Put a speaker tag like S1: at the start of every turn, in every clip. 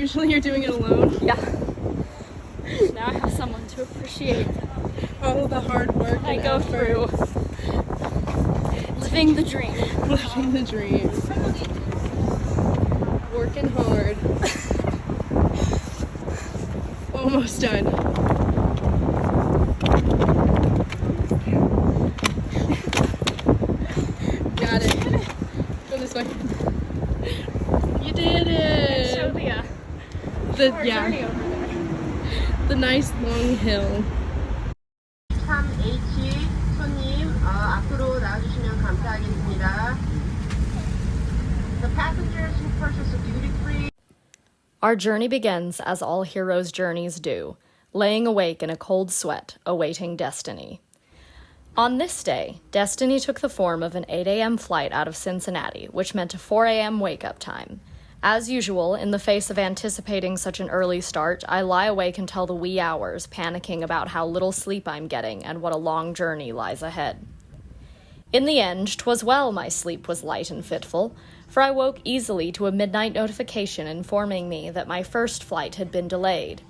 S1: Usually you're doing it alone?
S2: Yeah. Now I have someone to appreciate
S1: all the hard work
S2: I go through. Living the dream.
S1: Living the dream. Working hard. Almost done. Got it. Go this way. You did it.
S2: Show
S1: Yeah. The nice long hill.
S3: 3H 손님 앞으로 나와주시면 감사하겠습니다. The passengers who purchase a duty-free.
S2: Our journey begins as all heroes' journeys do, laying awake in a cold sweat, awaiting destiny. On this day, destiny took the form of an 8 a.m. flight out of Cincinnati, which meant a 4 a.m. wake-up time. As usual, in the face of anticipating such an early start, I lie awake until the wee hours, panicking about how little sleep I'm getting and what a long journey lies ahead. In the end, 'twas well my sleep was light and fitful, for I woke easily to a midnight notification informing me that my first flight had been delayed.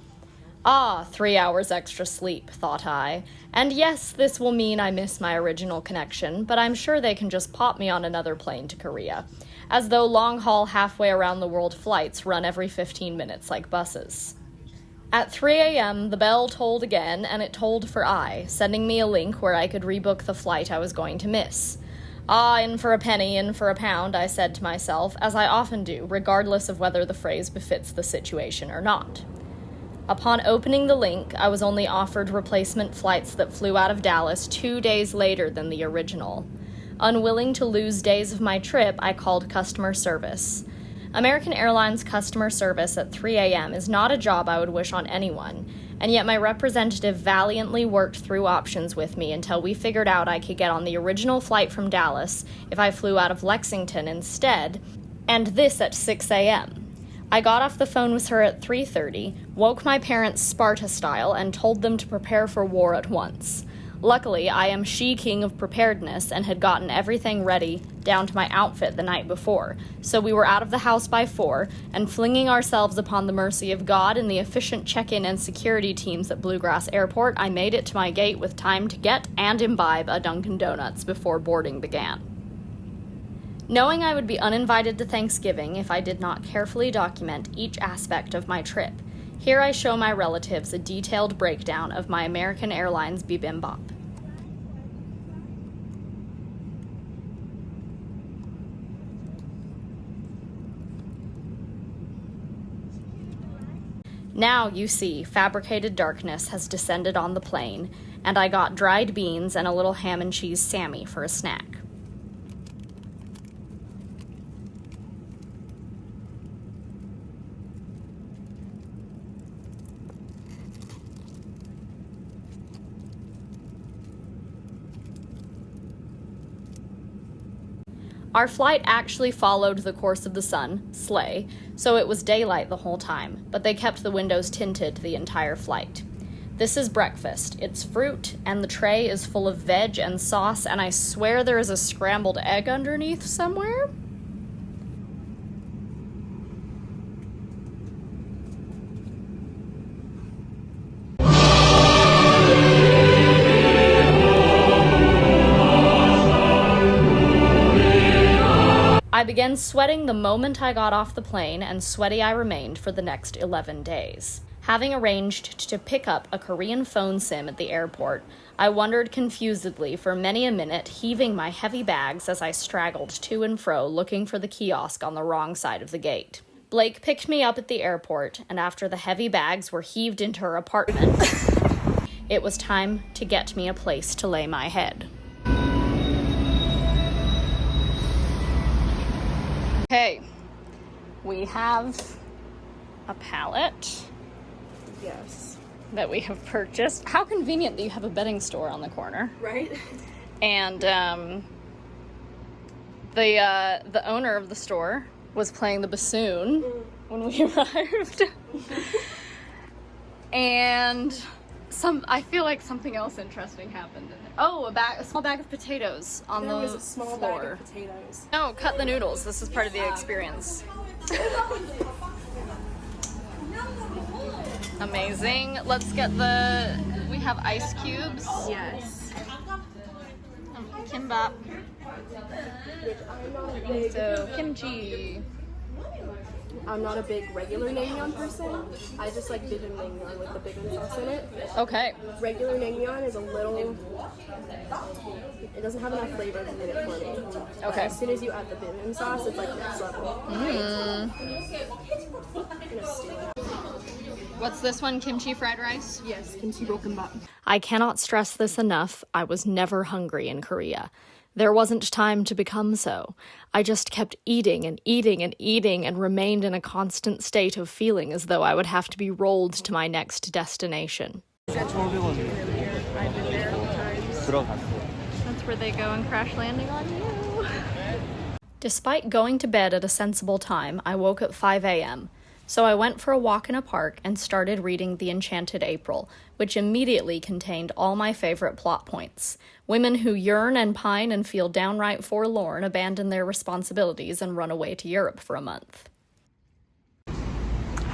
S2: Ah, 3 hours extra sleep, thought I, and yes, this will mean I miss my original connection, but I'm sure they can just pop me on another plane to Korea, as though long-haul halfway-around-the-world flights run every 15 minutes like buses. At 3 a.m., the bell tolled again, and it tolled for I, sending me a link where I could rebook the flight I was going to miss. Ah, in for a penny, in for a pound, I said to myself, as I often do, regardless of whether the phrase befits the situation or not. Upon opening the link, I was only offered replacement flights that flew out of Dallas 2 days later than the original. Unwilling to lose days of my trip, I called customer service. American Airlines customer service at 3 a.m. is not a job I would wish on anyone, and yet my representative valiantly worked through options with me until we figured out I could get on the original flight from Dallas if I flew out of Lexington instead, and this at 6 a.m. I got off the phone with her at 3:30, woke my parents Sparta style, and told them to prepare for war at once. Luckily, I am she-king of preparedness and had gotten everything ready, down to my outfit the night before, so we were out of the house by 4, and flinging ourselves upon the mercy of God and the efficient check-in and security teams at Bluegrass Airport, I made it to my gate with time to get and imbibe a Dunkin' Donuts before boarding began. Knowing I would be uninvited to Thanksgiving if I did not carefully document each aspect of my trip, here I show my relatives a detailed breakdown of my American Airlines bibimbap. Now, you see, fabricated darkness has descended on the plane, and I got dried beans and a little ham and cheese Sammy for a snack. Our flight actually followed the course of the sun, slay, so it was daylight the whole time, but they kept the windows tinted the entire flight. This is breakfast. It's fruit, and the tray is full of veg and sauce, and I swear there is a scrambled egg underneath somewhere. I began sweating the moment I got off the plane, and sweaty I remained for the next 11 days. Having arranged to pick up a Korean phone SIM at the airport, I wondered confusedly for many a minute, heaving my heavy bags as I straggled to and fro looking for the kiosk on the wrong side of the gate. Blake picked me up at the airport, and after the heavy bags were heaved into her apartment, it was time to get me a place to lay my head. Okay, we have a pallet.
S1: Yes.
S2: That we have purchased. How convenient that you have a bedding store on the corner.
S1: Right?
S2: And the owner of the store was playing the bassoon when we arrived. And I feel like something else interesting happened. Oh, a small bag of potatoes on the floor.
S1: There was a small bag of potatoes.
S2: No, cut the noodles. This is part of the experience. Amazing. Let's get we have ice cubes.
S1: Yes.
S2: Kimbap.
S1: So kimchi.
S4: I'm not a big regular naengmyeon person. I just like Bibimbap naengmyeon with the Bibimbap sauce in it.
S2: Okay.
S4: Regular naengmyeon is a little... It doesn't have enough flavors in it for me. But
S2: Okay.
S4: as soon as you add the Bibimbap sauce, it's like next level.
S2: What's this one? Kimchi fried rice?
S4: Yes, kimchi bokkeumbap.
S2: I cannot stress this enough. I was never hungry in Korea. There wasn't time to become so. I just kept eating and eating and eating and remained in a constant state of feeling as though I would have to be rolled to my next destination.
S1: I've been there times.
S2: That's where they go and crash landing on you. Despite going to bed at a sensible time, I woke at 5 a.m. So I went for a walk in a park and started reading The Enchanted April, which immediately contained all my favorite plot points. Women who yearn and pine and feel downright forlorn abandon their responsibilities and run away to Europe for a month.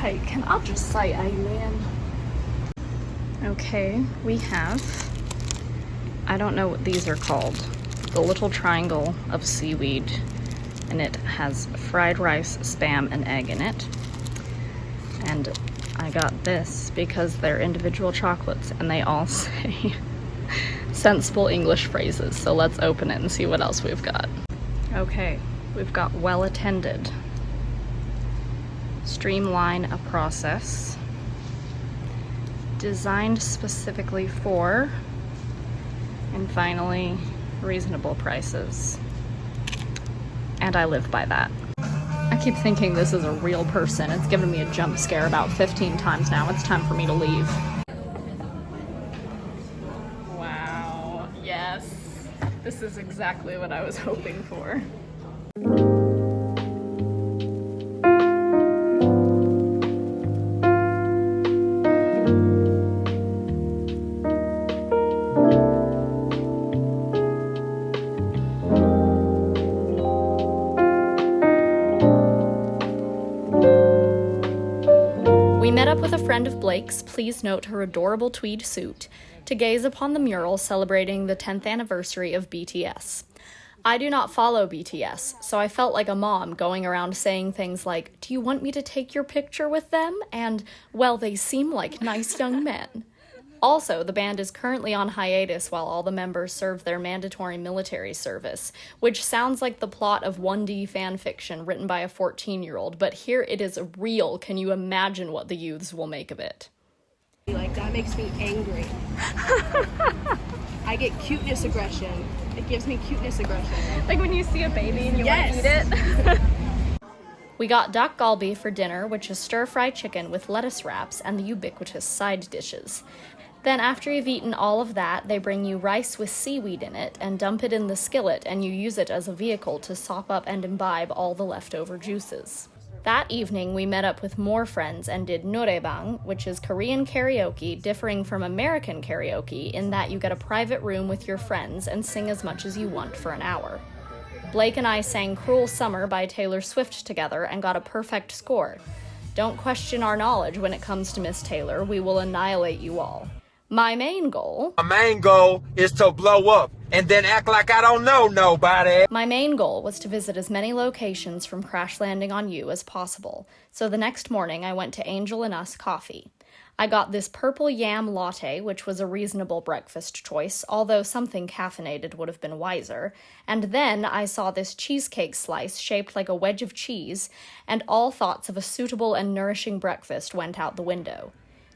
S2: Hey, can I just say amen? Okay, we have, I don't know what these are called, the little triangle of seaweed, and it has fried rice, spam, and egg in it. And I got this because they're individual chocolates and they all say sensible English phrases. So let's open it and see what else we've got. Okay, we've got well attended, streamline a process, designed specifically for, and finally, reasonable prices. And I live by that. I keep thinking this is a real person. It's given me a jump scare about 15 times now. It's time for me to leave. Wow, yes. This is exactly what I was hoping for. We met up with a friend of Blake's, please note her adorable tweed suit, to gaze upon the mural celebrating the 10th anniversary of BTS. I do not follow BTS, so I felt like a mom going around saying things like, "Do you want me to take your picture with them?" and, "Well, they seem like nice young men." Also, the band is currently on hiatus while all the members serve their mandatory military service, which sounds like the plot of 1D fanfiction written by a 14-year-old, but here it is real. Can you imagine what the youths will make of it?
S4: Like, that makes me angry. I get cuteness aggression. It gives me cuteness aggression.
S2: Like when you see a baby and you
S4: Yes.
S2: want to eat it? We got dak galbi for dinner, which is stir-fried chicken with lettuce wraps and the ubiquitous side dishes. Then after you've eaten all of that, they bring you rice with seaweed in it and dump it in the skillet, and you use it as a vehicle to sop up and imbibe all the leftover juices. That evening, we met up with more friends and did noraebang, which is Korean karaoke differing from American karaoke in that you get a private room with your friends and sing as much as you want for an hour. Blake and I sang Cruel Summer by Taylor Swift together and got a perfect score. Don't question our knowledge when it comes to Miss Taylor. We will annihilate you all. My main goal
S5: is to blow up and then act like I don't know nobody.
S2: My main goal was to visit as many locations from Crash Landing on You as possible, so the next morning I went to Angel and Us Coffee. I got this purple yam latte, which was a reasonable breakfast choice, although something caffeinated would have been wiser, and then I saw this cheesecake slice shaped like a wedge of cheese, and all thoughts of a suitable and nourishing breakfast went out the window.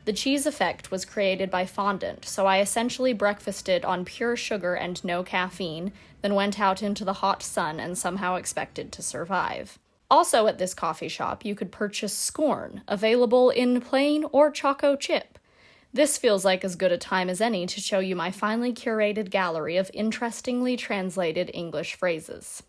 S2: The cheese effect was created by fondant, so I essentially breakfasted on pure sugar and no caffeine, then went out into the hot sun and somehow expected to survive. Also at this coffee shop, you could purchase Scorn, available in plain or choco chip. This feels like as good a time as any to show you my finely curated gallery of interestingly translated English phrases.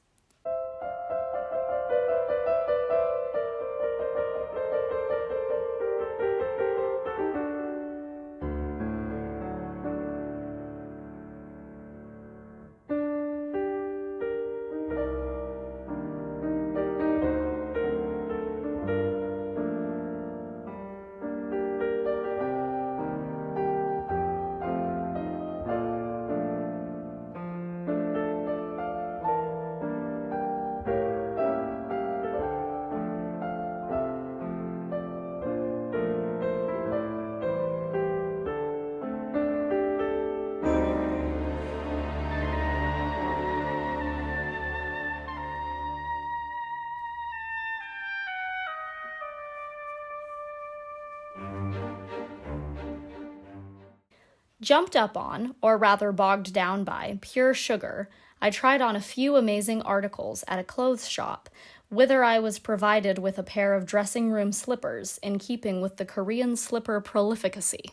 S2: Jumped up on, or rather bogged down by, pure sugar, I tried on a few amazing articles at a clothes shop, whither I was provided with a pair of dressing room slippers in keeping with the Korean slipper prolificacy.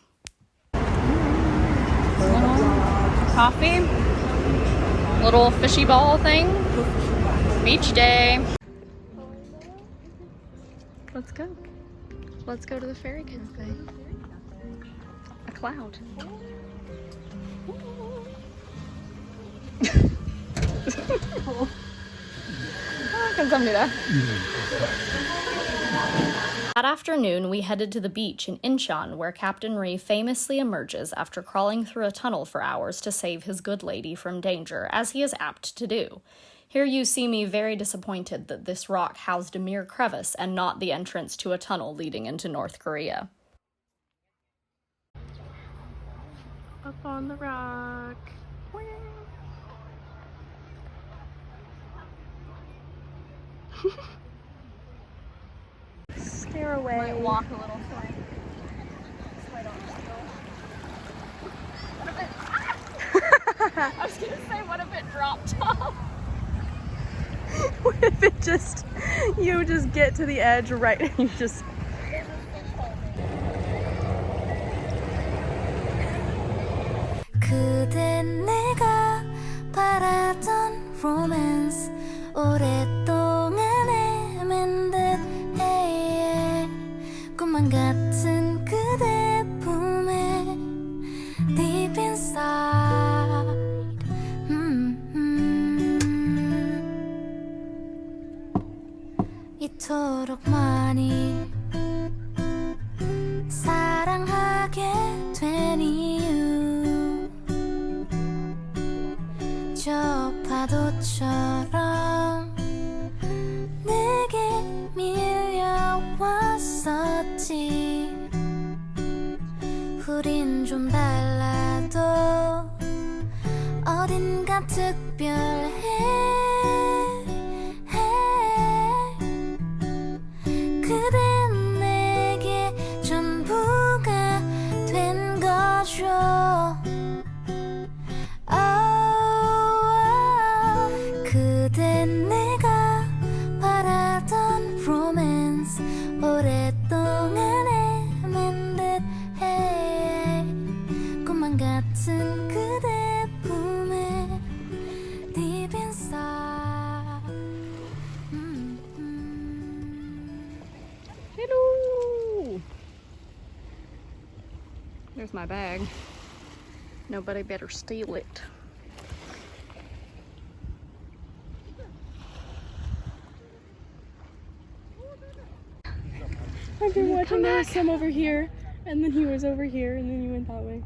S1: Coffee. Little fishy ball thing. Beach day. Let's go. Let's go to the fairy cafe. A cloud. 감사합니다.
S2: That afternoon, we headed to the beach in Incheon, where Captain Ri famously emerges after crawling through a tunnel for hours to save his good lady from danger, as he is apt to do. Here you see me very disappointed that this rock housed a mere crevice and not the entrance to a tunnel leading into North Korea.
S4: Up on the rock. Stare away.
S1: Might walk a little slow. I was gonna say, what if it dropped off?
S4: What if it just, you just get to the edge right and you just...
S6: 그대 내가 바라던 romance 오랫동안 헤맨 듯 해 꿈만 같은 그대 품에 deep inside 이토록 많이 사랑하게 된 이유 저 파도처럼 내게 밀려왔었지 우린 좀 달라도 어딘가 특별해 그댄 내게 전부가 된 거죠 그댄 내가 바라던 romance 오랫동안 헤맨 듯해 꿈만 같은 그대 품에 deep inside
S1: Hello! There's my bag. Nobody better steal it.
S4: I've been watching, there was some over here, and then he was over here, and then you went that way.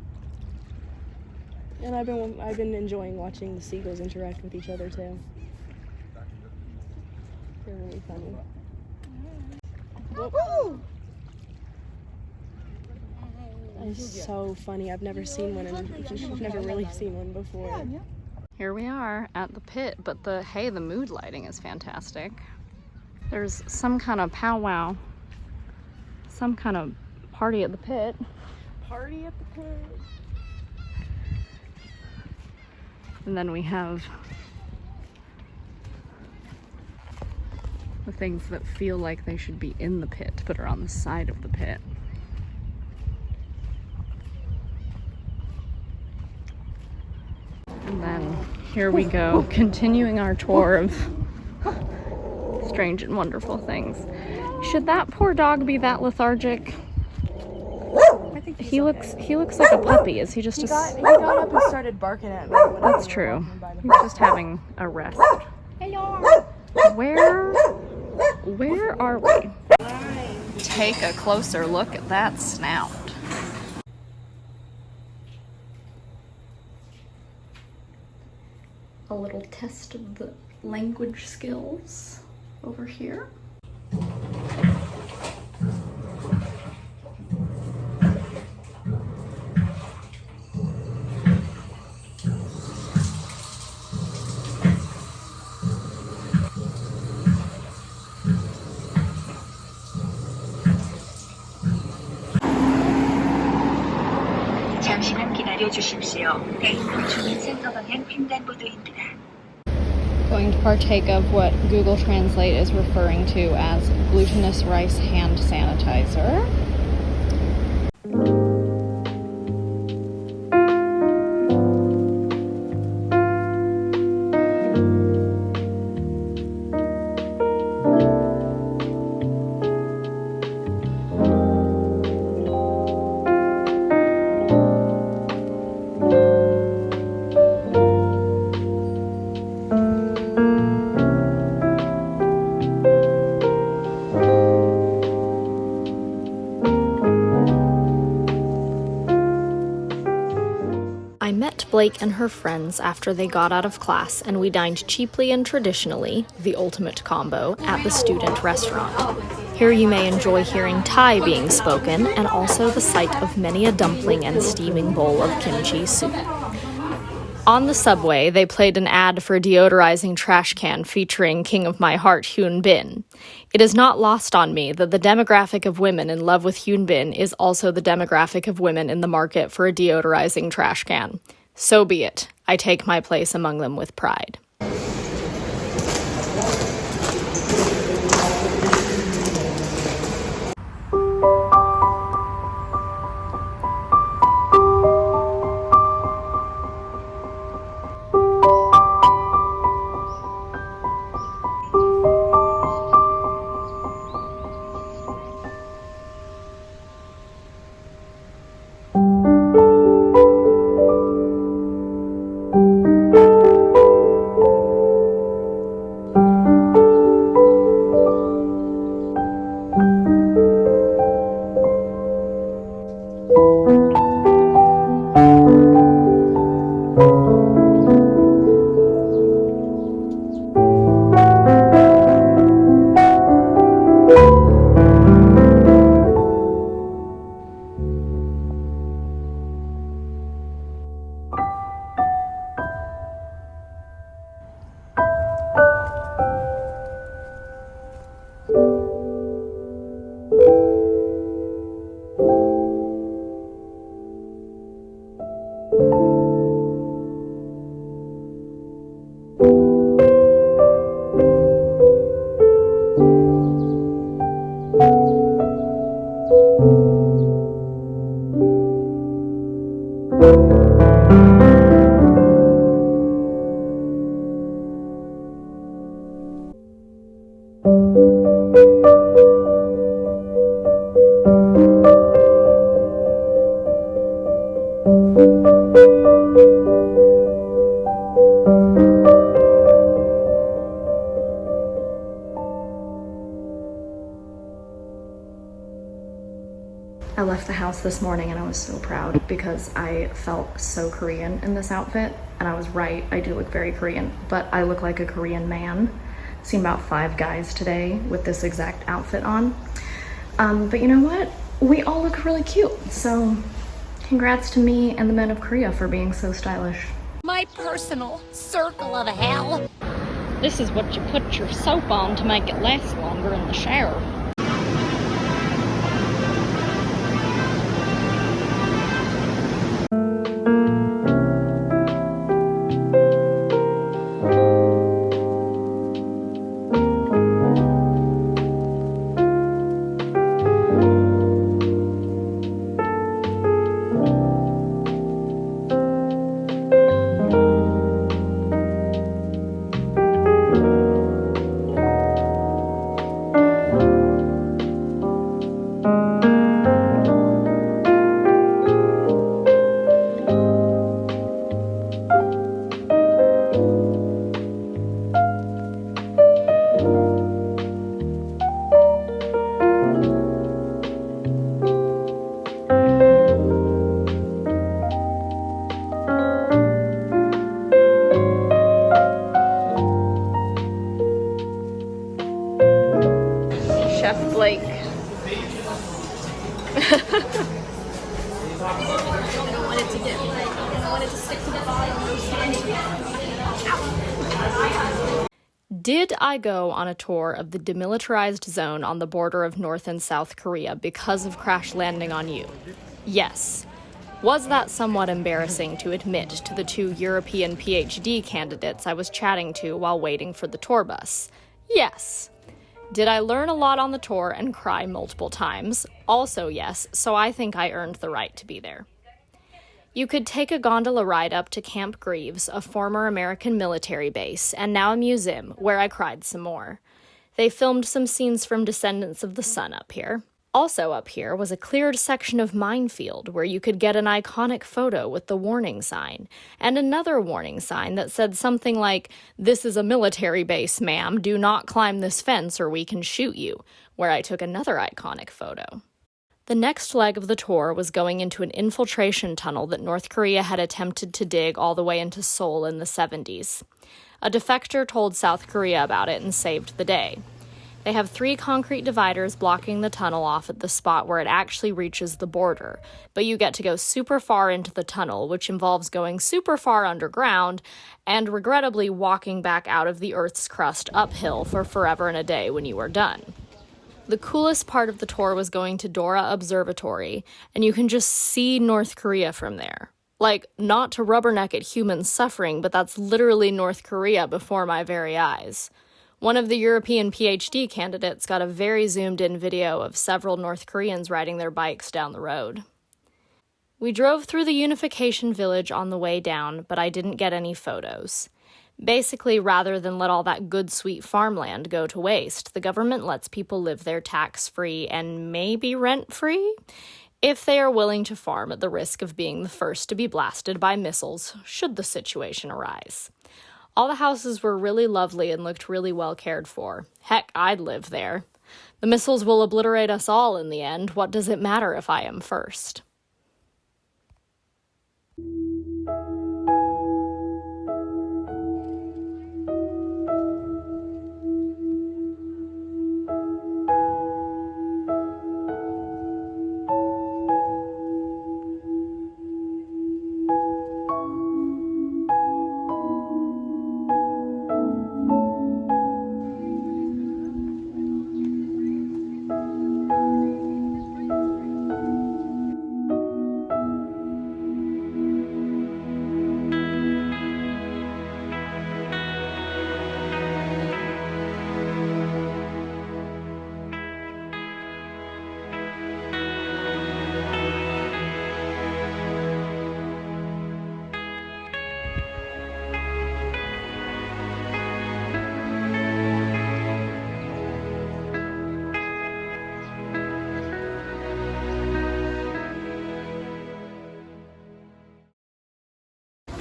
S4: And I've been enjoying watching the seagulls interact with each other too. They're really funny. Whoa. It's so funny. I've never seen one, and I've never really seen one before.
S1: Here we are at the pit, but the mood lighting is fantastic. There's some kind of powwow, some kind of party at the pit.
S4: Party at the pit.
S1: And then we have the things that feel like they should be in the pit, but are on the side of the pit. And then here we go, continuing our tour of strange and wonderful things. Should that poor dog be that lethargic?
S4: I think
S1: He looks like a puppy. Is he just
S4: he got up and started barking at me. When
S1: That's true. He's just having a rest. Where are we? Take a closer look at that snout. A little test of the language skills over here.
S7: 잠시만 기다려 주십시오. 대인도 주민센터 방향 횡단보도입니다.
S1: Going to partake of what Google Translate is referring to as glutinous rice hand sanitizer.
S2: I met Blake and her friends after they got out of class, and we dined cheaply and traditionally, the ultimate combo, at the student restaurant. Here you may enjoy hearing Thai being spoken, and also the sight of many a dumpling and steaming bowl of kimchi soup. On the subway, they played an ad for a deodorizing trash can featuring King of My Heart Hyun Bin. It is not lost on me that the demographic of women in love with Hyun Bin is also the demographic of women in the market for a deodorizing trash can. So be it. I take my place among them with pride. I left the house this morning and I was so proud because I felt so Korean in this outfit, and I was right, I do look very Korean, but I look like a Korean man. Seen about 5 guys today with this exact outfit on. But you know what? We all look really cute, so congrats to me and the men of Korea for being so stylish.
S8: My personal circle of hell.
S1: This is what you put your soap on to make it last longer in the shower. Chef Blake.
S2: Did I go on a tour of the demilitarized zone on the border of North and South Korea because of Crash Landing on You? Yes. Was that somewhat embarrassing to admit to the 2 European PhD candidates I was chatting to while waiting for the tour bus? Yes. Did I learn a lot on the tour and cry multiple times? Also yes, so I think I earned the right to be there. You could take a gondola ride up to Camp Greaves, a former American military base, and now a museum, where I cried some more. They filmed some scenes from Descendants of the Sun up here. Also up here was a cleared section of minefield where you could get an iconic photo with the warning sign, and another warning sign that said something like, "This is a military base, ma'am, do not climb this fence or we can shoot you," where I took another iconic photo. The next leg of the tour was going into an infiltration tunnel that North Korea had attempted to dig all the way into Seoul in the 70s. A defector told South Korea about it and saved the day. They have 3 concrete dividers blocking the tunnel off at the spot where it actually reaches the border, but you get to go super far into the tunnel, which involves going super far underground and regrettably walking back out of the Earth's crust uphill for forever and a day when you are done. The coolest part of the tour was going to Dora Observatory, and you can just see North Korea from there. Like, not to rubberneck at human suffering, but that's literally North Korea before my very eyes. One of the European PhD candidates got a very zoomed-in video of several North Koreans riding their bikes down the road. We drove through the Unification Village on the way down, but I didn't get any photos. Basically, rather than let all that good, sweet farmland go to waste, the government lets people live there tax-free and maybe rent-free, if they are willing to farm at the risk of being the first to be blasted by missiles, should the situation arise. All the houses were really lovely and looked really well cared for. Heck, I'd live there. The missiles will obliterate us all in the end. What does it matter if I am first?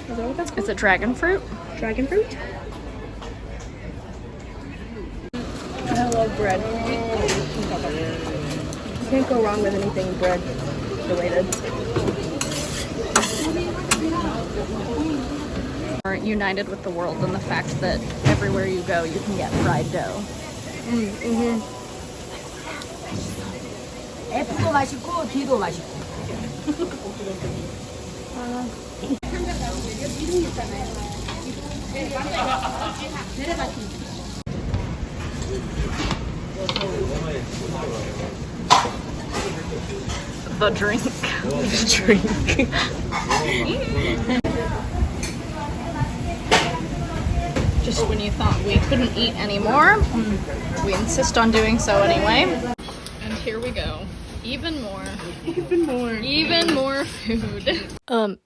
S4: Is that what that's called?
S1: Is it dragon fruit?
S4: Dragon fruit? I love bread. You can't go wrong with anything bread related.
S1: Are united with the world and the fact that everywhere you go you can get fried dough.
S8: F도 맛있고 D도 맛있고.
S1: The drink.
S4: The drink.
S1: Just when you thought we couldn't eat anymore, we insist on doing so anyway. And here we go. Even more. Even more food.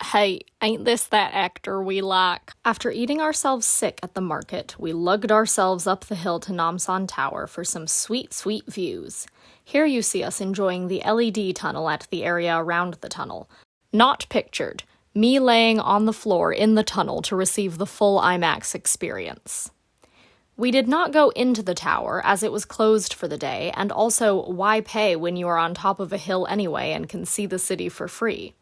S2: Hey, ain't this that actor we like? After eating ourselves sick at the market, we lugged ourselves up the hill to Namsan Tower for some sweet, sweet views. Here you see us enjoying the LED tunnel at the area around the tunnel. Not pictured. Me laying on the floor in the tunnel to receive the full IMAX experience. We did not go into the tower, as it was closed for the day, and also, why pay when you are on top of a hill anyway and can see the city for free?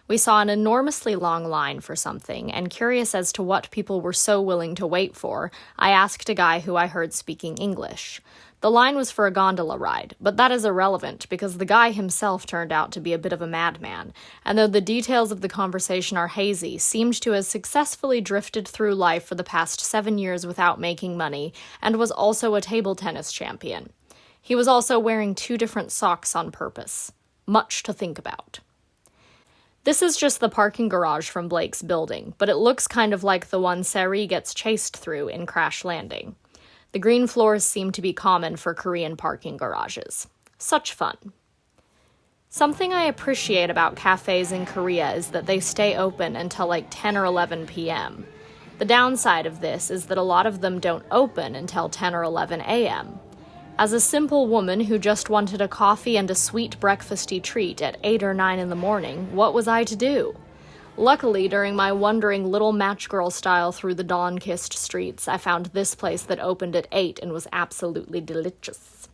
S2: We saw an enormously long line for something, and curious as to what people were so willing to wait for, I asked a guy who I heard speaking English. The line was for a gondola ride, but that is irrelevant because the guy himself turned out to be a bit of a madman, and though the details of the conversation are hazy, seemed to have successfully drifted through life for the past 7 years without making money, and was also a table tennis champion. He was also wearing 2 different socks on purpose. Much to think about. This is just the parking garage from Blake's building, but it looks kind of like the one Seri gets chased through in Crash Landing. The green floors seem to be common for Korean parking garages. Such fun. Something I appreciate about cafes in Korea is that they stay open until like 10 or 11 p.m. The downside of this is that a lot of them don't open until 10 or 11 a.m. As a simple woman who just wanted a coffee and a sweet breakfasty treat at 8 or 9 in the morning, what was I to do? Luckily, during my wandering little match girl style through the dawn-kissed streets, I found this place that opened at 8 and was absolutely delicious.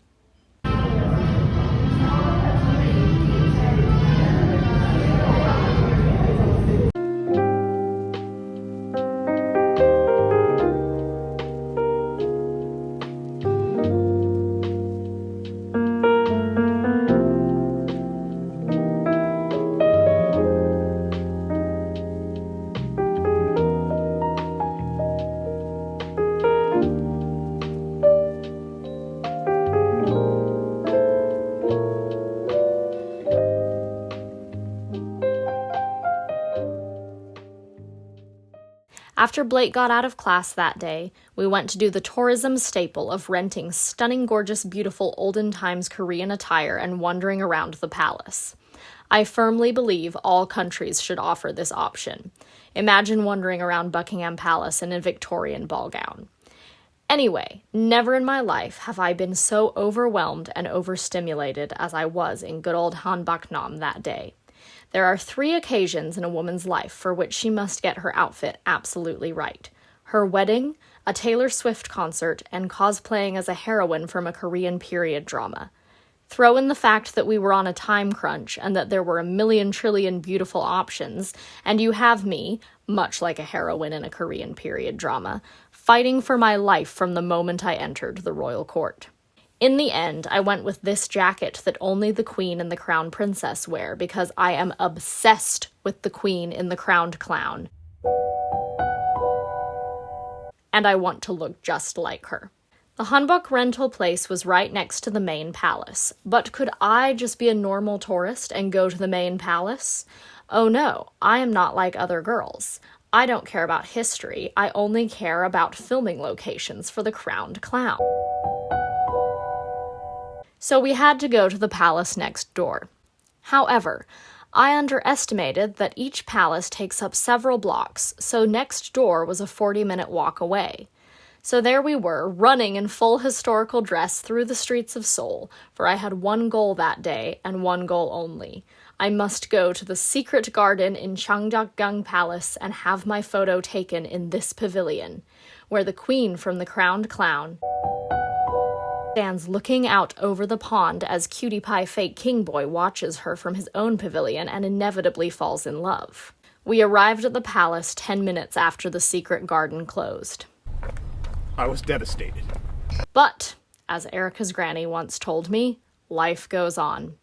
S2: After Blake got out of class that day, we went to do the tourism staple of renting stunning, gorgeous, beautiful, olden times Korean attire and wandering around the palace. I firmly believe all countries should offer this option. Imagine wandering around Buckingham Palace in a Victorian ball gown. Anyway, never in my life have I been so overwhelmed and overstimulated as I was in good old Hanboknam that day. There are 3 occasions in a woman's life for which she must get her outfit absolutely right. Her wedding, a Taylor Swift concert, and cosplaying as a heroine from a Korean period drama. Throw in the fact that we were on a time crunch and that there were a million trillion beautiful options, and you have me, much like a heroine in a Korean period drama, fighting for my life from the moment I entered the royal court. In the end, I went with this jacket that only the queen and the crown princess wear because I am obsessed with the queen in The Crowned Clown. And I want to look just like her. The hanbok rental place was right next to the main palace, but could I just be a normal tourist and go to the main palace? Oh no, I am not like other girls. I don't care about history, I only care about filming locations for The Crowned Clown. So we had to go to the palace next door. However, I underestimated that each palace takes up several blocks, so next door was a 40-minute walk away. So there we were, running in full historical dress through the streets of Seoul, for I had one goal that day, and one goal only. I must go to the secret garden in Changjaggang Palace and have my photo taken in this pavilion, where the queen from The Crowned Clown stands looking out over the pond as Cutie Pie fake King Boy watches her from his own pavilion and inevitably falls in love. We arrived at the palace 10 minutes after the secret garden closed.
S9: I was devastated.
S2: But, as Erica's granny once told me, life goes on.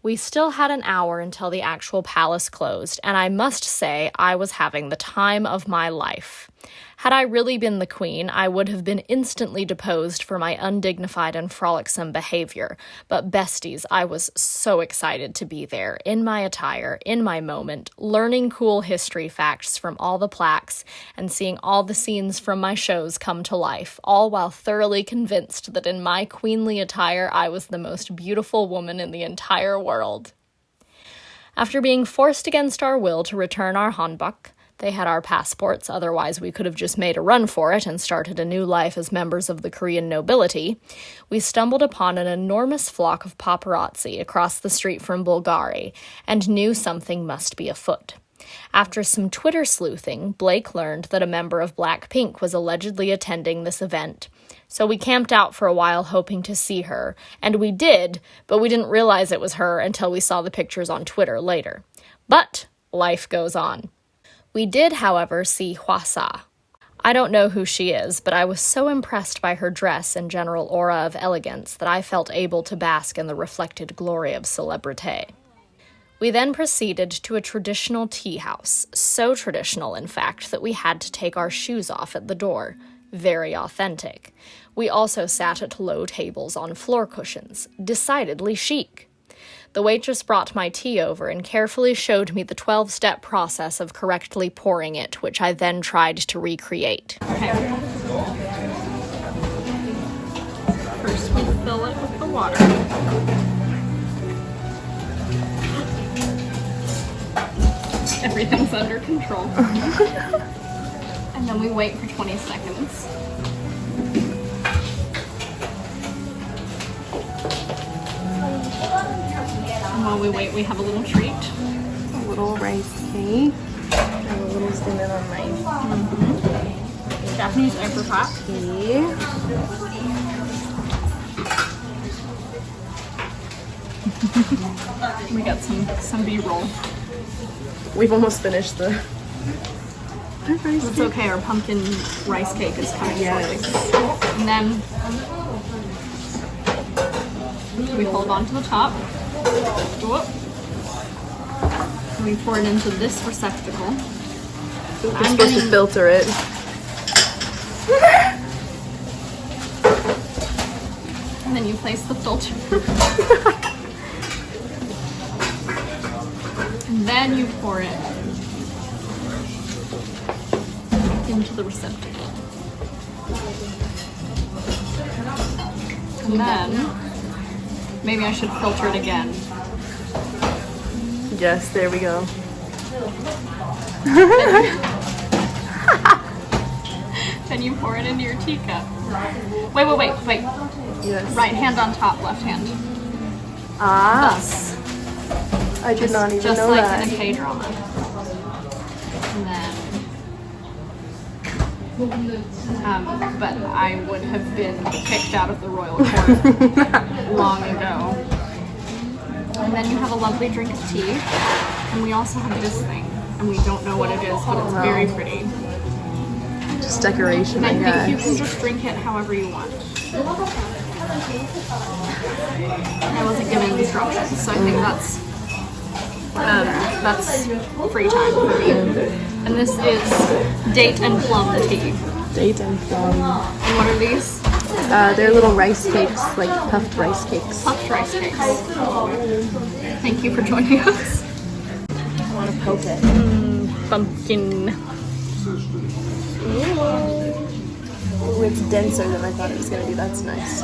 S2: We still had an hour until the actual palace closed, and I must say I was having the time of my life. Had I really been the queen, I would have been instantly deposed for my undignified and frolicsome behavior. But besties, I was so excited to be there, in my attire, in my moment, learning cool history facts from all the plaques, and seeing all the scenes from my shows come to life, all while thoroughly convinced that in my queenly attire I was the most beautiful woman in the entire world. After being forced against our will to return our hanbok, they had our passports, otherwise we could have just made a run for it and started a new life as members of the Korean nobility, we stumbled upon an enormous flock of paparazzi across the street from Bulgari and knew something must be afoot. After some Twitter sleuthing, Blake learned that a member of Blackpink was allegedly attending this event. So we camped out for a while hoping to see her, and we did, but we didn't realize it was her until we saw the pictures on Twitter later. But life goes on. We did, however, see Hwasa. I don't know who she is, but I was so impressed by her dress and general aura of elegance that I felt able to bask in the reflected glory of celebrité. We then proceeded to a traditional tea house, so traditional, in fact, that we had to take our shoes off at the door. Very authentic. We also sat at low tables on floor cushions, decidedly chic. The waitress brought my tea over and carefully showed me the 12-step process of correctly pouring it, which I then tried to recreate.
S1: Okay. First we fill it with the water. Everything's under control. And then we wait for 20 seconds. And while we wait, we have a little treat.
S4: A little rice cake. And a little zoom in on my
S1: Japanese apricot.
S4: tea.
S1: We got some B-roll.
S4: We've almost finished the rice
S1: It's okay, our pumpkin rice cake is coming shortly. And then we hold on to the top. Whoop. We pour it into this receptacle.
S4: We're supposed to filter it.
S1: And then you place the filter. And then you pour it into the receptacle. And then maybe I should filter it again.
S4: Yes, there we go.
S1: Then you pour it into your teacup. Wait.
S4: Yes.
S1: Right hand on top, left hand.
S4: Ah.
S1: Thus.
S4: I did not even
S1: Just
S4: know
S1: like
S4: that.
S1: in a K-drama. And then, but I would have been kicked out of the royal court long ago. And then you have a lovely drink of tea. And we also have this thing. And we don't know what it is, but it's very pretty.
S4: Just decoration,
S1: And I
S4: I
S1: think
S4: guess.
S1: you can just drink it however you want. I wasn't given instructions, so I think that's free time for me. And this is date and plum tea.
S4: Date and plum.
S1: And what are these?
S4: They're little rice cakes, like puffed rice cakes.
S1: Puffed rice cakes. Thank you for joining us.
S4: I want to poke it.
S1: Pumpkin.
S4: Ooh, it's denser than I thought it was going to be. That's nice.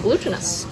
S1: Glutinous.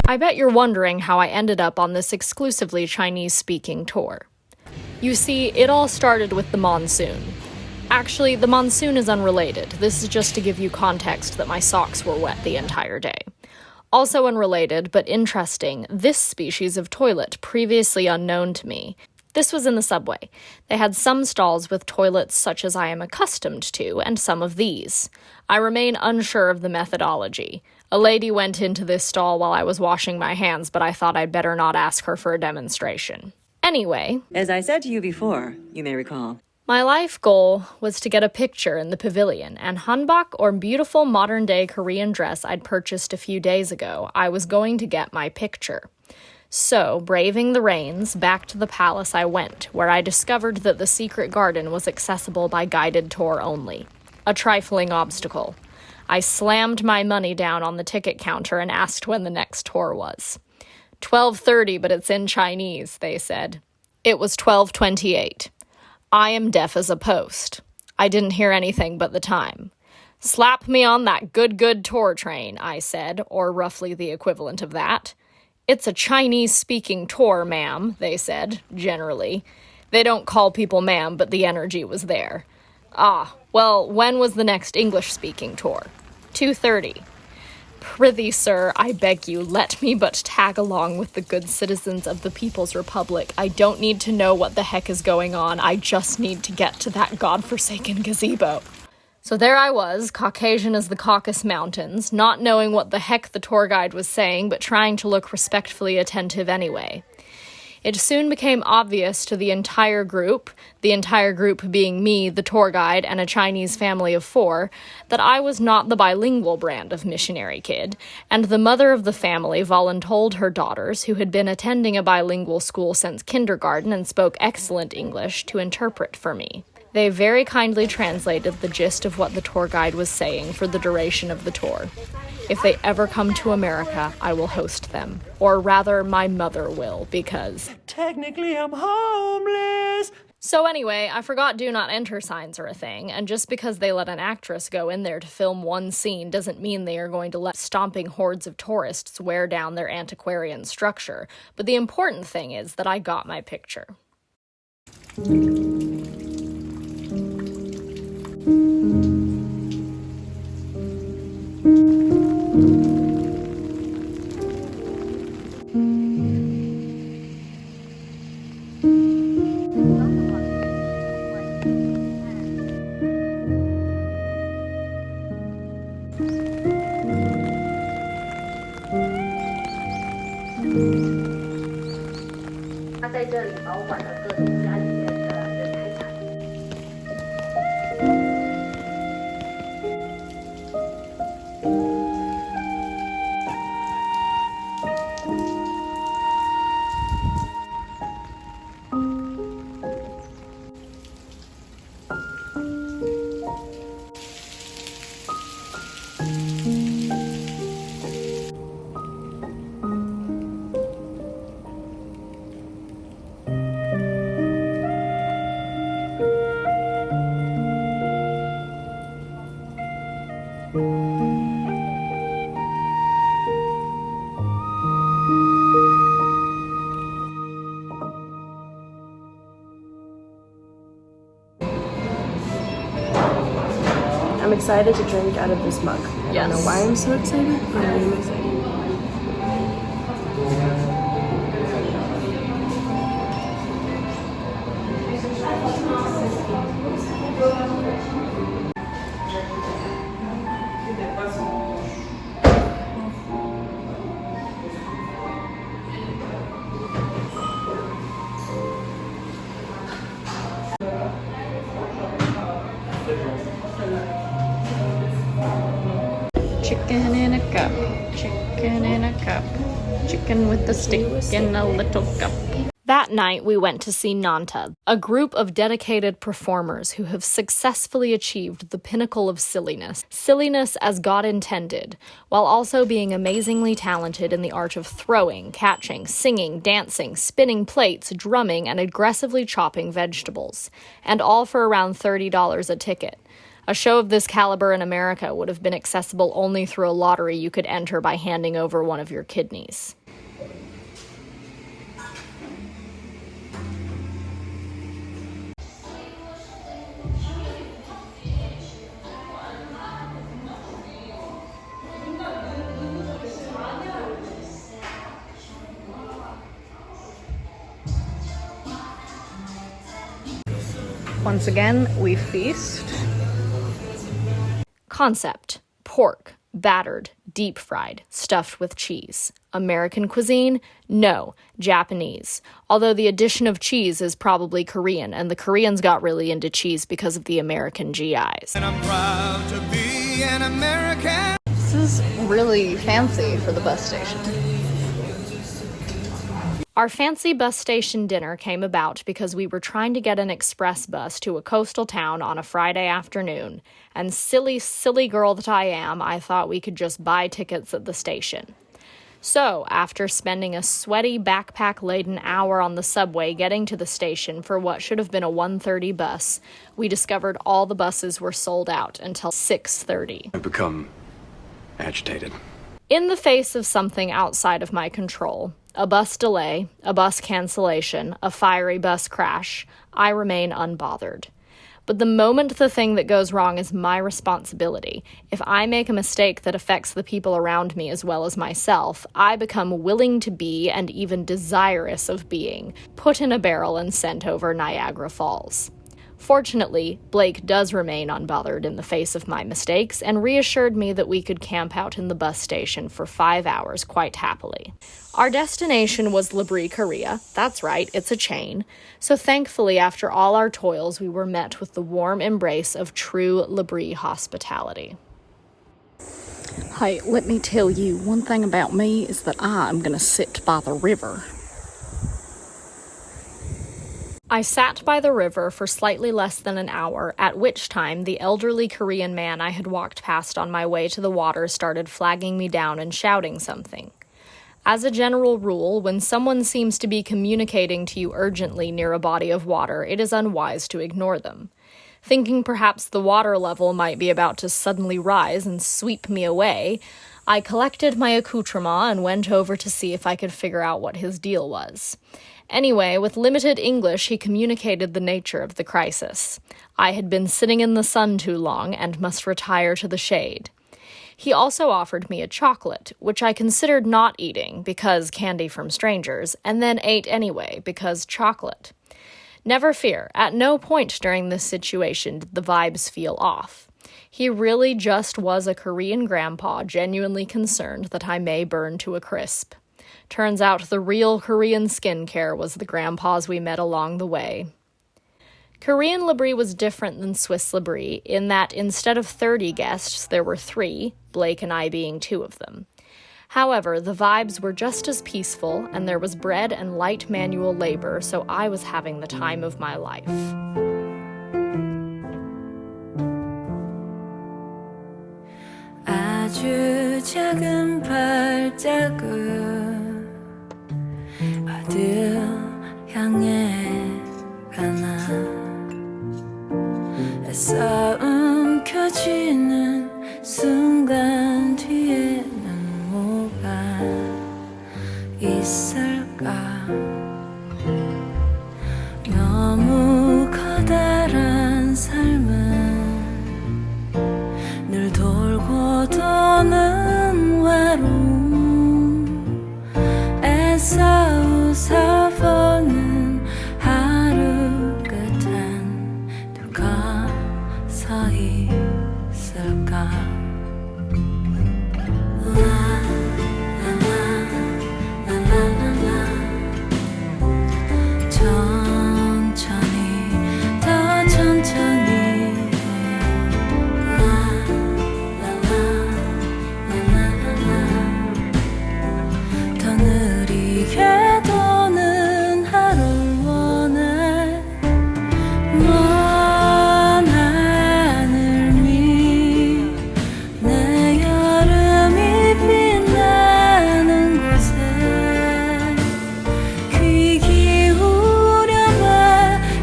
S2: I bet you're wondering how I ended up on this exclusively Chinese-speaking tour. You see, it all started with the monsoon. Actually, the monsoon is unrelated. This is just to give you context that my socks were wet the entire day. Also unrelated, but interesting, this species of toilet, previously unknown to me. This was in the subway. They had some stalls with toilets such as I am accustomed to, and some of these. I remain unsure of the methodology. A lady went into this stall while I was washing my hands, but I thought I'd better not ask her for a demonstration. Anyway,
S10: as I said to you before, you may recall,
S2: my life goal was to get a picture in the pavilion, and hanbok, or beautiful modern-day Korean dress I'd purchased a few days ago, I was going to get my picture. So, braving the rains, back to the palace I went, where I discovered that the secret garden was accessible by guided tour only. A trifling obstacle. I slammed my money down on the ticket counter and asked when the next tour was. 12:30, but it's in Chinese, they said. It was 12:28. I am deaf as a post. I didn't hear anything but the time. Slap me on that good tour train, I said, or roughly the equivalent of that. It's a Chinese-speaking tour, ma'am, they said, generally. They don't call people ma'am, but the energy was there. Ah, well, when was the next English-speaking tour? 2:30. Prithee, sir, I beg you, let me but tag along with the good citizens of the People's Republic. I don't need to know what the heck is going on. I just need to get to that godforsaken gazebo. So there I was, Caucasian as the Caucasus Mountains, not knowing what the heck the tour guide was saying, but trying to look respectfully attentive anyway. It soon became obvious to the entire group being me, the tour guide, and a Chinese family of 4, that I was not the bilingual brand of missionary kid, and the mother of the family voluntold her daughters, who had been attending a bilingual school since kindergarten and spoke excellent English, to interpret for me. They very kindly translated the gist of what the tour guide was saying for the duration of the tour. If they ever come to America, I will host them. Or rather, my mother will, because
S11: technically I'm homeless.
S2: So anyway, I forgot do not enter signs are a thing, and just because they let an actress go in there to film one scene doesn't mean they are going to let stomping hordes of tourists wear down their antiquarian structure. But the important thing is that I got my picture.
S4: I'm excited to drink out of this mug. I don't know why I'm so excited, but I'm excited.
S1: Chicken in a cup, chicken in a cup, chicken with a stick in a little cup.
S2: That night, we went to see Nanta, a group of dedicated performers who have successfully achieved the pinnacle of silliness as God intended, while also being amazingly talented in the art of throwing, catching, singing, dancing, spinning plates, drumming, and aggressively chopping vegetables, and all for around $30 a ticket. A show of this caliber in America would have been accessible only through a lottery you could enter by handing over one of your kidneys.
S1: Once again, we feast.
S2: Concept: pork, battered, deep-fried, stuffed with cheese. American cuisine? No, Japanese. Although the addition of cheese is probably Korean, and the Koreans got really into cheese because of the American GIs.
S11: And I'm proud to be an American.
S1: This is really fancy for the bus station.
S2: Our fancy bus station dinner came about because we were trying to get an express bus to a coastal town on a Friday afternoon, and silly girl that I am, I thought we could just buy tickets at the station. So, after spending a sweaty, backpack-laden hour on the subway getting to the station for what should have been a 1:30 bus, we discovered all the buses were sold out until 6:30.
S12: I've become agitated.
S2: In the face of something outside of my control, a bus delay, a bus cancellation, a fiery bus crash, I remain unbothered. But the moment the thing that goes wrong is my responsibility, if I make a mistake that affects the people around me as well as myself, I become willing to be, and even desirous of being, put in a barrel and sent over Niagara Falls. Fortunately, Blake does remain unbothered in the face of my mistakes and reassured me that we could camp out in the bus station for 5 hours quite happily. Our destination was Labrie, Korea. That's right, it's a chain. So thankfully, after all our toils, we were met with the warm embrace of true Labrie hospitality.
S13: Hey, let me tell you, one thing about me is that I am going to sit by the river.
S2: I sat by the river for slightly less than an hour, at which time the elderly Korean man I had walked past on my way to the water started flagging me down and shouting something. As a general rule, when someone seems to be communicating to you urgently near a body of water, it is unwise to ignore them. Thinking perhaps the water level might be about to suddenly rise and sweep me away, I collected my accoutrement and went over to see if I could figure out what his deal was. Anyway, with limited English, he communicated the nature of the crisis. I had been sitting in the sun too long and must retire to the shade. He also offered me a chocolate, which I considered not eating because candy from strangers, and then ate anyway because chocolate. Never fear, at no point during this situation did the vibes feel off. He really just was a Korean grandpa genuinely concerned that I may burn to a crisp. Turns out the real Korean skincare was the grandpas we met along the way. Korean Labrie was different than Swiss Labrie in that instead of 30 guests, there were 3, Blake and I being 2 of them. However, the vibes were just as peaceful, and there was bread and light manual labor, so I was having the time of my life.
S6: 아주 작은 발자국 어딜 향해 가나 애써 움켜쥐는 순간 뒤에는 뭐가 있을까 너무 커다란 삶은 늘 돌고 도는 외로움 애써 웃어보는 하루 끝엔 누가 서 있을까 천천히 더 천천히 더 느리게 도는 하루를 원해 먼 하늘 위 내 여름이 빛나는 곳에 귀 기울여봐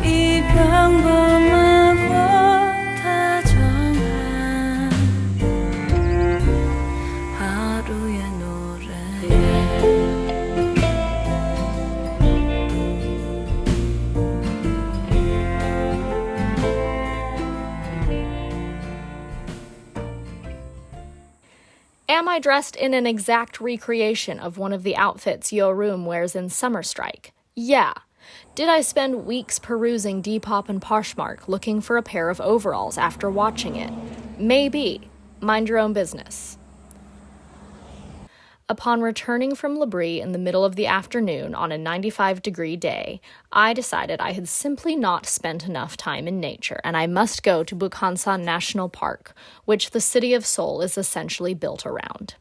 S6: 이 평범하고 다정한 하루의 노래에
S2: Am I dressed in an exact recreation of one of the outfits Yeoreum wears in Summer Strike? Yeah. Did I spend weeks perusing Depop and Poshmark looking for a pair of overalls after watching it? Maybe. Mind your own business. Upon returning from Labrie in the middle of the afternoon on a 95-degree day, I decided I had simply not spent enough time in nature, and I must go to Bukhansan National Park, which the city of Seoul is essentially built around.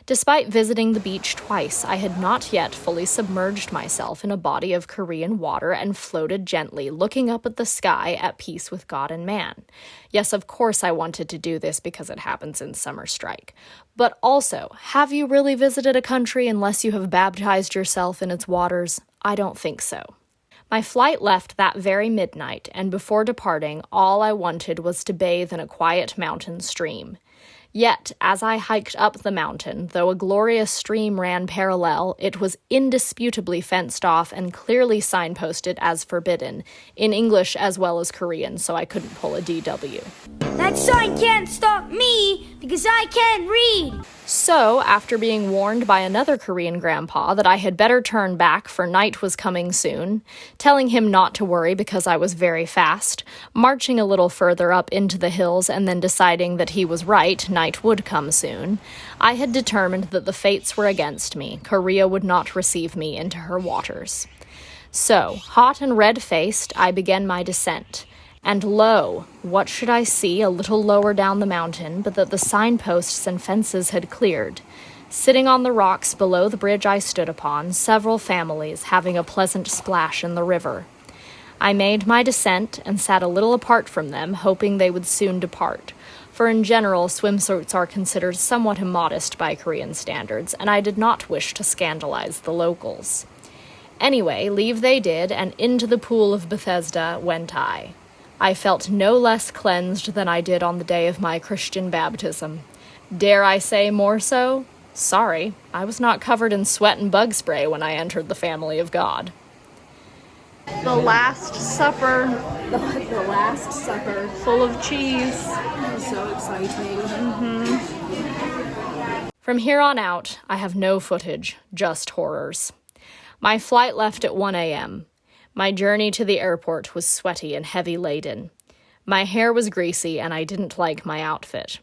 S2: Despite visiting the beach twice, I had not yet fully submerged myself in a body of Korean water and floated gently, looking up at the sky at peace with God and man. Yes, of course I wanted to do this because it happens in Summer Strike. But also, have you really visited a country unless you have baptized yourself in its waters? I don't think so. My flight left that very midnight, and before departing, all I wanted was to bathe in a quiet mountain stream. Yet, as I hiked up the mountain, though a glorious stream ran parallel, it was indisputably fenced off and clearly signposted as forbidden, in English as well as Korean, so I couldn't pull a DW.
S14: That sign can't stop me, because I can't read!
S2: So, after being warned by another Korean grandpa that I had better turn back for night was coming soon, telling him not to worry because I was very fast, marching a little further up into the hills and then deciding that he was right, night would come soon, I had determined that the fates were against me. Korea would not receive me into her waters. So, hot and red-faced, I began my descent. And lo, what should I see a little lower down the mountain but that the signposts and fences had cleared? Sitting on the rocks below the bridge I stood upon, several families having a pleasant splash in the river. I made my descent and sat a little apart from them, hoping they would soon depart, for in general swimsuits are considered somewhat immodest by Korean standards, and I did not wish to scandalize the locals. Anyway, leave they did, and into the pool of Bethesda went I. I felt no less cleansed than I did on the day of my Christian baptism. Dare I say more so? Sorry, I was not covered in sweat and bug spray when I entered the family of God.
S1: The Last Supper. The Last Supper. Full of cheese.
S4: So exciting.
S2: From here on out, I have no footage, just horrors. My flight left at 1 a.m. My journey to the airport was sweaty and heavy-laden. My hair was greasy, and I didn't like my outfit.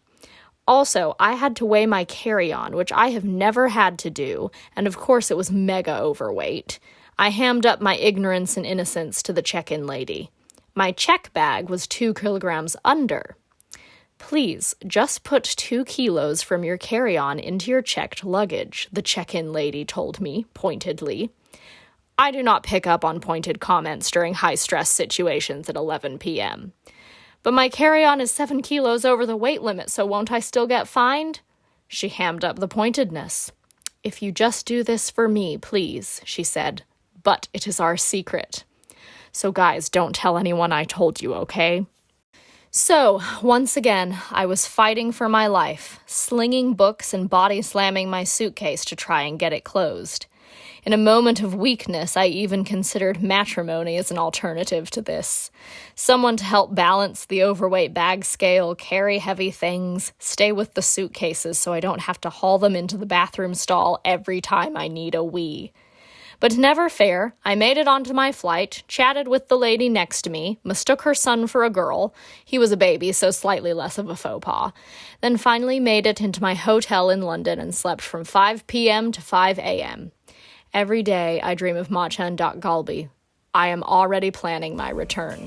S2: Also, I had to weigh my carry-on, which I have never had to do, and of course it was mega overweight. I hammed up my ignorance and innocence to the check-in lady. My check bag was 2 kilograms under. Please, just put 2 kilos from your carry-on into your checked luggage, the check-in lady told me, pointedly. I do not pick up on pointed comments during high-stress situations at 11 p.m. But my carry-on is 7 kilos over the weight limit, so won't I still get fined? She hammed up the pointedness. If you just do this for me, please, she said. But it is our secret. So guys, don't tell anyone I told you, okay? So, once again, I was fighting for my life, slinging books and body-slamming my suitcase to try and get it closed. In a moment of weakness, I even considered matrimony as an alternative to this. Someone to help balance the overweight bag scale, carry heavy things, stay with the suitcases so I don't have to haul them into the bathroom stall every time I need a wee. But never fair, I made it onto my flight, chatted with the lady next to me, mistook her son for a girl, he was a baby, so slightly less of a faux pas, then finally made it into my hotel in London and slept from 5 p.m. to 5 a.m. Every day I dream of matcha and dak galbi. I am already planning my return.